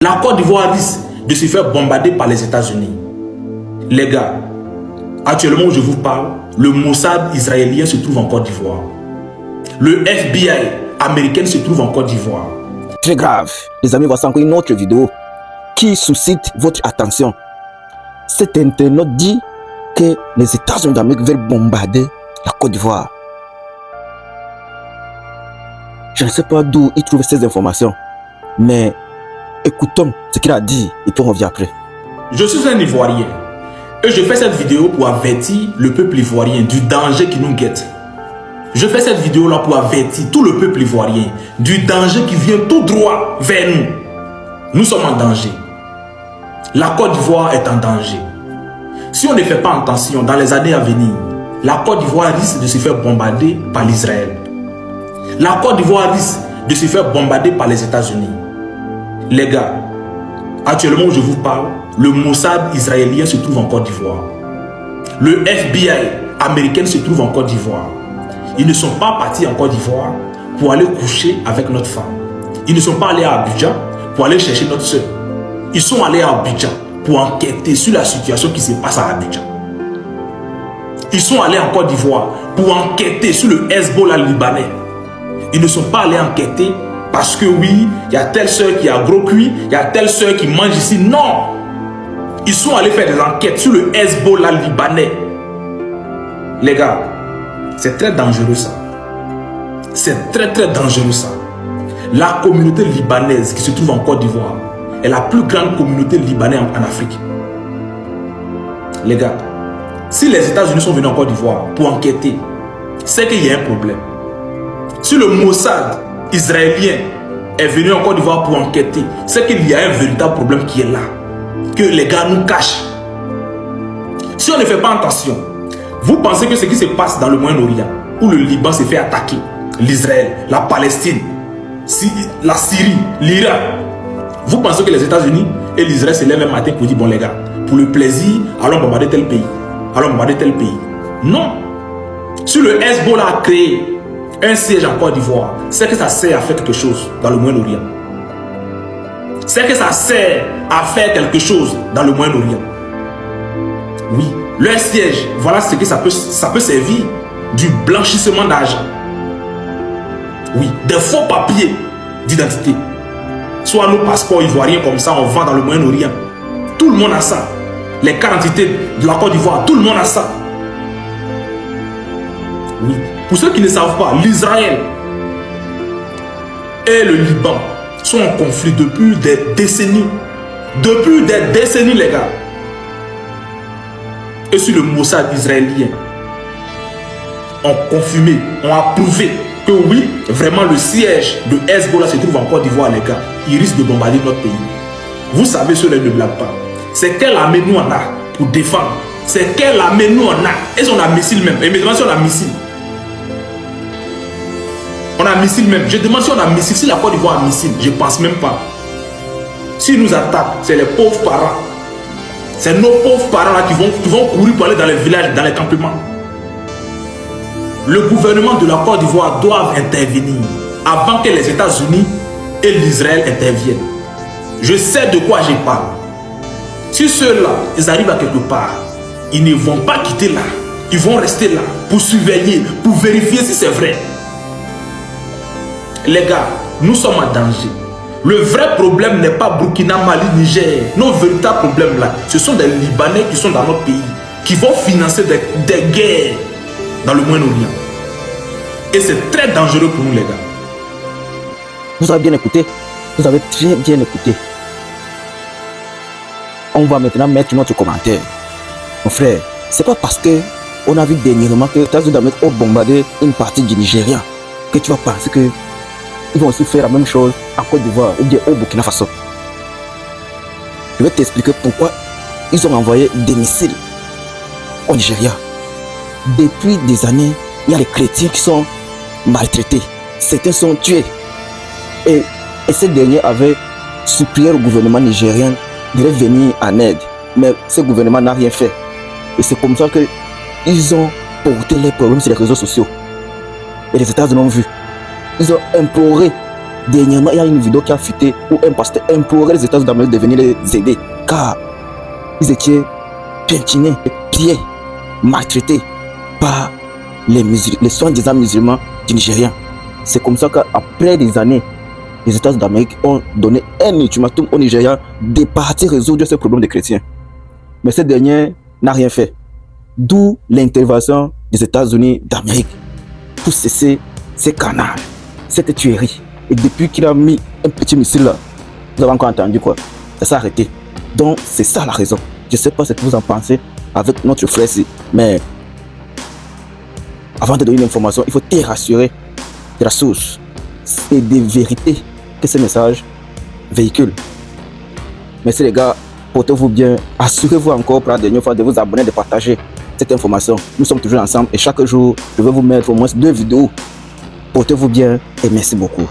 La Côte d'Ivoire risque de se faire bombarder par les États-Unis. Les gars, actuellement où je vous parle, le Mossad israélien se trouve en Côte d'Ivoire. Le FBI américain se trouve en Côte d'Ivoire. Très grave. Les amis, voici encore une autre vidéo qui suscite votre attention. Cet internaute dit que les États-Unis d'Amérique veulent bombarder la Côte d'Ivoire. Je ne sais pas d'où il trouve ces informations, mais écoutons ce qu'il a dit et puis on revient après. Je suis un Ivoirien et je fais cette vidéo pour avertir le peuple ivoirien du danger qui nous guette. Je fais cette vidéo là pour avertir tout le peuple ivoirien du danger qui vient tout droit vers nous. Nous sommes en danger. La Côte d'Ivoire est en danger. Si on ne fait pas attention dans les années à venir, la Côte d'Ivoire risque de se faire bombarder par l'Israël. La Côte d'Ivoire risque de se faire bombarder par les États-Unis. Les gars, actuellement où je vous parle, le Mossad israélien se trouve en Côte d'Ivoire. Le FBI américain se trouve en Côte d'Ivoire. Ils ne sont pas partis en Côte d'Ivoire pour aller coucher avec notre femme. Ils ne sont pas allés à Abidjan pour aller chercher notre soeur. Ils sont allés à Abidjan pour enquêter sur la situation qui se passe à Abidjan. Ils sont allés en Côte d'Ivoire pour enquêter sur le Hezbollah libanais. Ils ne sont pas allés enquêter parce que oui, il y a telle soeur qui a gros cuit, il y a telle soeur qui mange ici. Non! Ils sont allés faire des enquêtes sur le Hezbollah libanais. Les gars, c'est très dangereux ça. C'est très dangereux ça. La communauté libanaise qui se trouve en Côte d'Ivoire est la plus grande communauté libanaise en Afrique. Les gars, si les États-Unis sont venus en Côte d'Ivoire pour enquêter, c'est qu'il y a un problème. Si le Mossad israélien est venu en Côte d'Ivoire pour enquêter, c'est qu'il y a un véritable problème qui est là, que les gars nous cachent. Si on ne fait pas attention, vous pensez que ce qui se passe dans le Moyen-Orient, où le Liban s'est fait attaquer, l'Israël, la Palestine, la Syrie, l'Irak, vous pensez que les États-Unis et l'Israël se lèvent un matin pour dire, bon les gars, pour le plaisir, allons bombarder tel pays, allons bombarder tel pays. Non. Si le Hezbollah a créé un siège en Côte d'Ivoire, c'est que ça sert à faire quelque chose dans le Moyen-Orient. C'est que ça sert à faire quelque chose dans le Moyen-Orient. Oui, leur siège, voilà ce que ça peut servir, du blanchissement d'argent. Oui, des faux papiers d'identité. Soit nos passeports ivoiriens comme ça, on vend dans le Moyen-Orient. Tout le monde a ça. Les cartes d'identité de la Côte d'Ivoire, tout le monde a ça. Oui. Pour ceux qui ne savent pas, l'Israël et le Liban sont en conflit depuis des décennies. Depuis des décennies, les gars. Et sur le Mossad israélien, ont confirmé, ont approuvé que oui, vraiment le siège de Hezbollah se trouve en Côte d'Ivoire, les gars. Il risque de bombarder notre pays. Vous savez, ceux-là ne blaguent pas. C'est quelle armée nous on a pour défendre? C'est quelle armée nous on a? Est-ce qu'on a missile même? Et me demande si on a missile. On a missile même. Je demande si on a missile. Si la Côte d'Ivoire a missile, je ne pense même pas. S'ils nous attaquent, c'est les pauvres parents. C'est nos pauvres parents là qui vont courir pour aller dans les villages, dans les campements. Le gouvernement de la Côte d'Ivoire doit intervenir avant que les États-Unis et l'Israël interviennent. Je sais de quoi je parle. Si ceux-là, ils arrivent à quelque part, ils ne vont pas quitter là. Ils vont rester là pour surveiller, pour vérifier si c'est vrai. Les gars, nous sommes en danger. Le vrai problème n'est pas Burkina, Mali, Niger. Nos véritables problèmes là, ce sont des Libanais qui sont dans notre pays, qui vont financer des guerres dans le Moyen-Orient. Et c'est très dangereux pour nous, les gars. Vous avez bien écouté. Vous avez très bien écouté. On va maintenant mettre notre commentaire. Mon frère, c'est pas parce que on a vu dernièrement que les États-Unis d'Amérique ont bombardé une partie du Nigeria que tu vas penser que ils vont aussi faire la même chose en Côte d'Ivoire ou bien au Burkina Faso. Je vais t'expliquer pourquoi ils ont envoyé des missiles au Nigeria. Depuis des années, il y a les chrétiens qui sont maltraités. Certains sont tués. Et ces derniers avaient supplié au gouvernement nigérien de venir en aide. Mais ce gouvernement n'a rien fait. Et c'est comme ça qu'ils ont porté les problèmes sur les réseaux sociaux. Et les États-Unis ont vu. Ils ont imploré Dernièrement, il y a une vidéo qui a fuité où un pasteur implorait les États-Unis d'Amérique de venir les aider car ils étaient piétinés, pillés, maltraités par les soi-disant musulmans du Nigeria. C'est comme ça qu'après des années, les États-Unis d'Amérique ont donné un ultimatum au Nigeria de partir résoudre ce problème des chrétiens. Mais ce dernier n'a rien fait. D'où l'intervention des États-Unis d'Amérique pour cesser ces canards, cette tuerie. Et depuis qu'il a mis un petit missile là, vous avez encore entendu quoi? Ça s'est arrêté. Donc c'est ça la raison. Je ne sais pas ce que vous en pensez avec notre frère ici, mais avant de donner une information, il faut te rassurer de la source et des vérités que ce message véhicule. Merci les gars, portez-vous bien. Assurez-vous encore pour la dernière fois de vous abonner, de partager cette information. Nous sommes toujours ensemble et chaque jour, je vais vous mettre au moins 2 vidéos. Portez-vous bien et merci beaucoup.